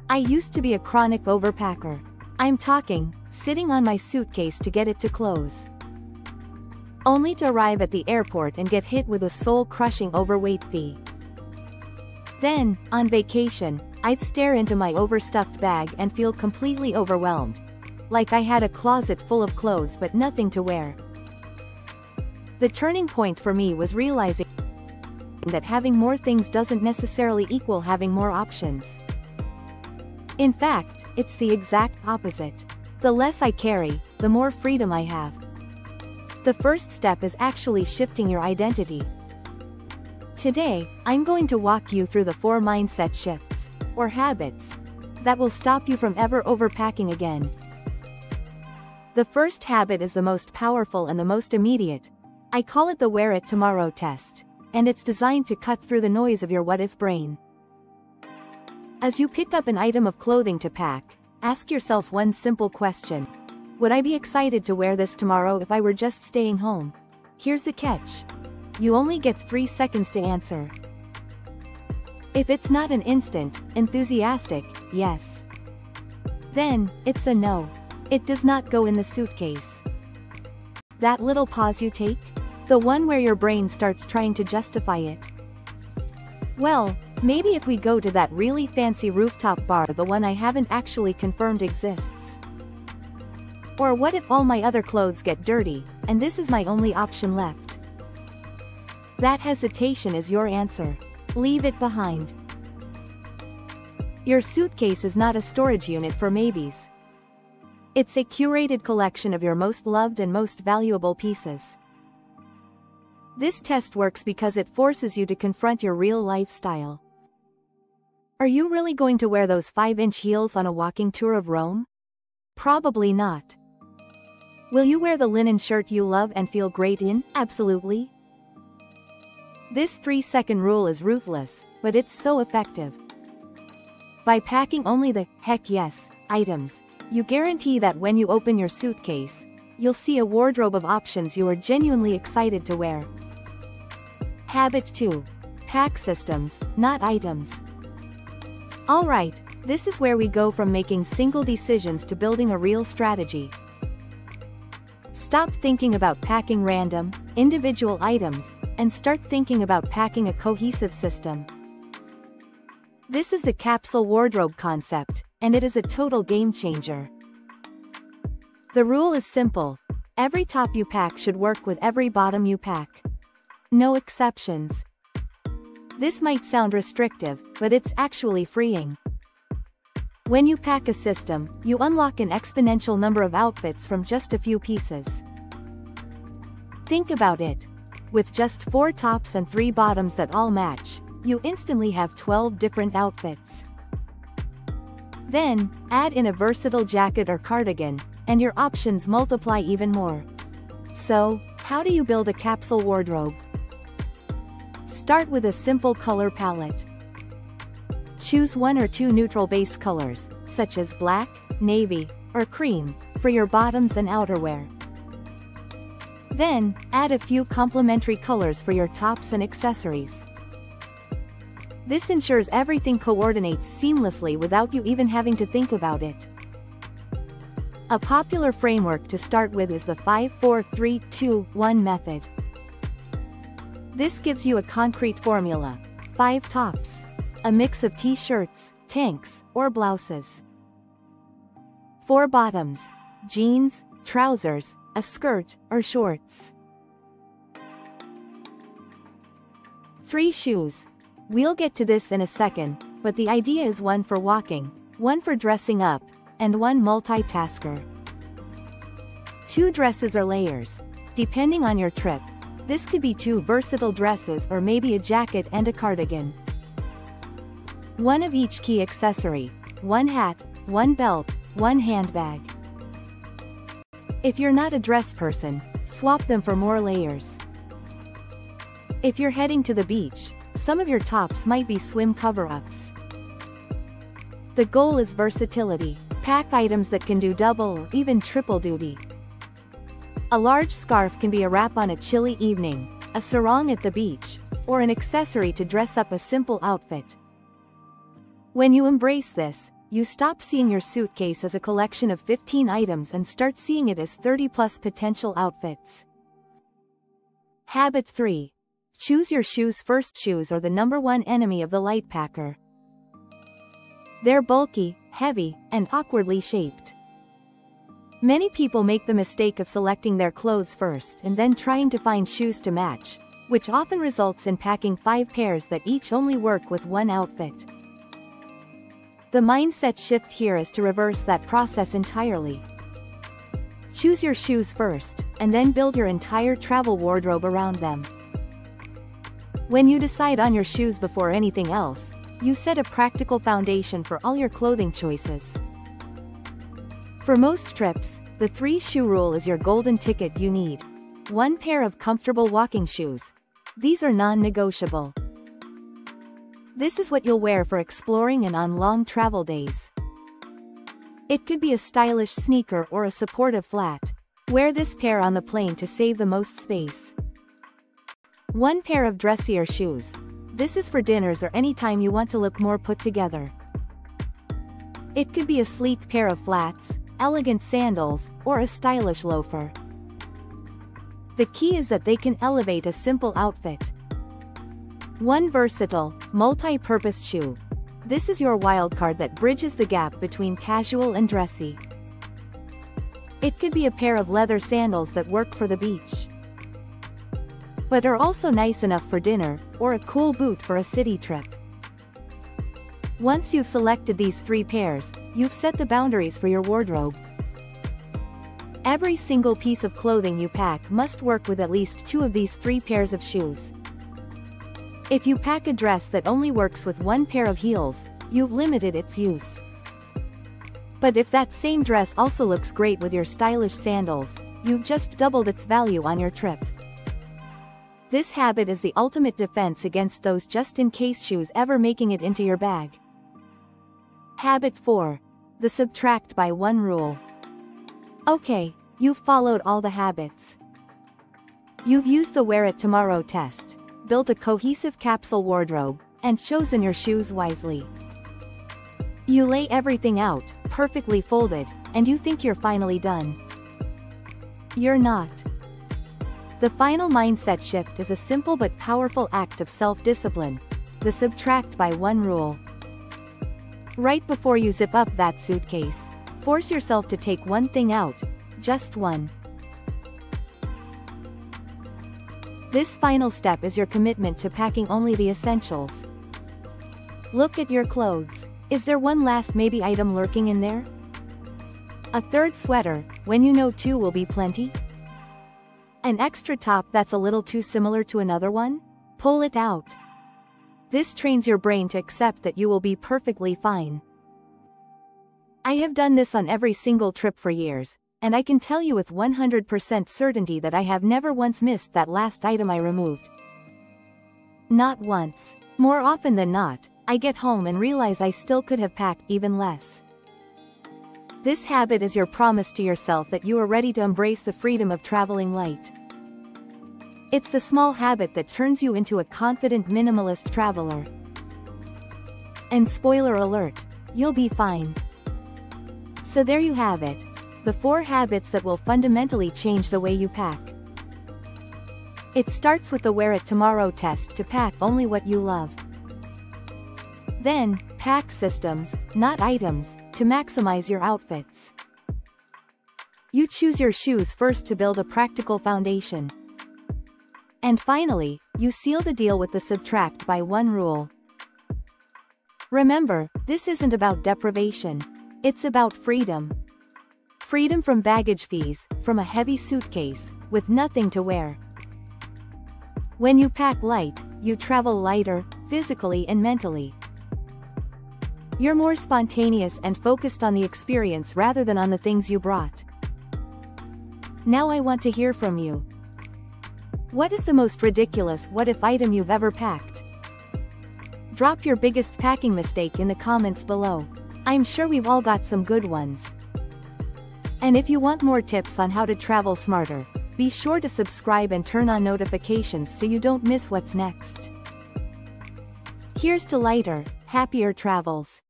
I used to be a chronic overpacker. I'm talking, sitting on my suitcase to get it to close, only to arrive at the airport and get hit with a soul-crushing overweight fee. Then, on vacation, I'd stare into my overstuffed bag and feel completely overwhelmed, like I had a closet full of clothes but nothing to wear. The turning point for me was realizing that having more things doesn't necessarily equal having more options. In fact, it's the exact opposite. The less I carry, the more freedom I have. The first step is actually shifting your identity. Today, I'm going to walk you through the 4 mindset shifts, or habits, that will stop you from ever overpacking again. The first habit is the most powerful and the most immediate. I call it the wear it tomorrow test, and it's designed to cut through the noise of your what-if brain. As you pick up an item of clothing to pack, ask yourself one simple question. Would I be excited to wear this tomorrow if I were just staying home? Here's the catch. You only get 3 seconds to answer. If it's not an instant, enthusiastic, yes, then, it's a no. It does not go in the suitcase. That little pause you take? The one where your brain starts trying to justify it. Well, maybe if we go to that really fancy rooftop bar, the one I haven't actually confirmed exists. Or what if all my other clothes get dirty, and this is my only option left? That hesitation is your answer. Leave it behind. Your suitcase is not a storage unit for maybes. It's a curated collection of your most loved and most valuable pieces. This test works because it forces you to confront your real lifestyle. Are you really going to wear those 5-inch heels on a walking tour of Rome? Probably not. Will you wear the linen shirt you love and feel great in? Absolutely. This 3-second rule is ruthless, but it's so effective. By packing only the heck yes items, you guarantee that when you open your suitcase, you'll see a wardrobe of options you are genuinely excited to wear. Habit 2. Pack systems, not items. Alright, this is where we go from making single decisions to building a real strategy. Stop thinking about packing random, individual items, and start thinking about packing a cohesive system. This is the capsule wardrobe concept, and it is a total game changer. The rule is simple. Every top you pack should work with every bottom you pack. No exceptions. This might sound restrictive, but it's actually freeing. When you pack a system, you unlock an exponential number of outfits from just a few pieces. Think about it. With just 4 tops and 3 bottoms that all match, you instantly have 12 different outfits. Then, add in a versatile jacket or cardigan, and your options multiply even more. So, how do you build a capsule wardrobe? Start with a simple color palette. Choose 1 or 2 neutral base colors, such as black, navy, or cream, for your bottoms and outerwear. Then, add a few complementary colors for your tops and accessories. This ensures everything coordinates seamlessly without you even having to think about it. A popular framework to start with is the 5-4-3-2-1 method. This gives you a concrete formula: 5 tops, a mix of t-shirts, tanks, or blouses; 4 bottoms, jeans, trousers, a skirt, or shorts; 3 shoes. We'll get to this in a second, but the idea is 1 for walking, 1 for dressing up, and 1 multitasker. 2 dresses or layers. Depending on your trip, this could be 2 versatile dresses or maybe a jacket and a cardigan. 1 of each key accessory, 1 hat, 1 belt, 1 handbag. If you're not a dress person, swap them for more layers. If you're heading to the beach, some of your tops might be swim cover-ups. The goal is versatility. Pack items that can do double or even triple duty. A large scarf can be a wrap on a chilly evening, a sarong at the beach, or an accessory to dress up a simple outfit. When you embrace this, you stop seeing your suitcase as a collection of 15 items and start seeing it as 30+ potential outfits. Habit 3. Choose your shoes first. Shoes are the #1 enemy of the light packer. They're bulky, heavy, and awkwardly shaped. Many people make the mistake of selecting their clothes first and then trying to find shoes to match, which often results in packing 5 pairs that each only work with one outfit. The mindset shift here is to reverse that process entirely. Choose your shoes first, and then build your entire travel wardrobe around them. When you decide on your shoes before anything else, you set a practical foundation for all your clothing choices. For most trips, the 3-shoe rule is your golden ticket. You need 1 pair of comfortable walking shoes. These are non-negotiable. This is what you'll wear for exploring and on long travel days. It could be a stylish sneaker or a supportive flat. Wear this pair on the plane to save the most space. 1 pair of dressier shoes. This is for dinners or any time you want to look more put together. It could be a sleek pair of flats, elegant sandals, or a stylish loafer. The key is that they can elevate a simple outfit. 1 versatile, multi-purpose shoe. This is your wildcard that bridges the gap between casual and dressy. It could be a pair of leather sandals that work for the beach, but are also nice enough for dinner, or a cool boot for a city trip. Once you've selected these 3 pairs, you've set the boundaries for your wardrobe. Every single piece of clothing you pack must work with at least 2 of these 3 pairs of shoes. If you pack a dress that only works with 1 pair of heels, you've limited its use. But if that same dress also looks great with your stylish sandals, you've just doubled its value on your trip. This habit is the ultimate defense against those just-in-case shoes ever making it into your bag. Habit 4. The subtract by 1 rule. Okay, you've followed all the habits. You've used the wear it tomorrow test, built a cohesive capsule wardrobe, and chosen your shoes wisely. You lay everything out, perfectly folded, and you think you're finally done. You're not. The final mindset shift is a simple but powerful act of self-discipline, the subtract by 1 rule. Right before you zip up that suitcase, force yourself to take 1 thing out, just 1. This final step is your commitment to packing only the essentials. Look at your clothes. Is there one last maybe item lurking in there? A 3rd sweater, when you know 2 will be plenty? An extra top that's a little too similar to another one? Pull it out. This trains your brain to accept that you will be perfectly fine. I have done this on every single trip for years, and I can tell you with 100% certainty that I have never once missed that last item I removed. Not once. More often than not, I get home and realize I still could have packed even less. This habit is your promise to yourself that you are ready to embrace the freedom of traveling light. It's the small habit that turns you into a confident minimalist traveler. And spoiler alert, you'll be fine. So there you have it, the 4 habits that will fundamentally change the way you pack. It starts with the wear it tomorrow test to pack only what you love. Then, pack systems, not items, to maximize your outfits. You choose your shoes first to build a practical foundation. And finally, you seal the deal with the subtract by 1 rule. Remember, this isn't about deprivation. It's about freedom. Freedom from baggage fees, from a heavy suitcase, with nothing to wear. When you pack light, you travel lighter, physically and mentally. You're more spontaneous and focused on the experience rather than on the things you brought. Now I want to hear from you. What is the most ridiculous what-if item you've ever packed? Drop your biggest packing mistake in the comments below. I'm sure we've all got some good ones. And if you want more tips on how to travel smarter, be sure to subscribe and turn on notifications so you don't miss what's next. Here's to lighter, happier travels.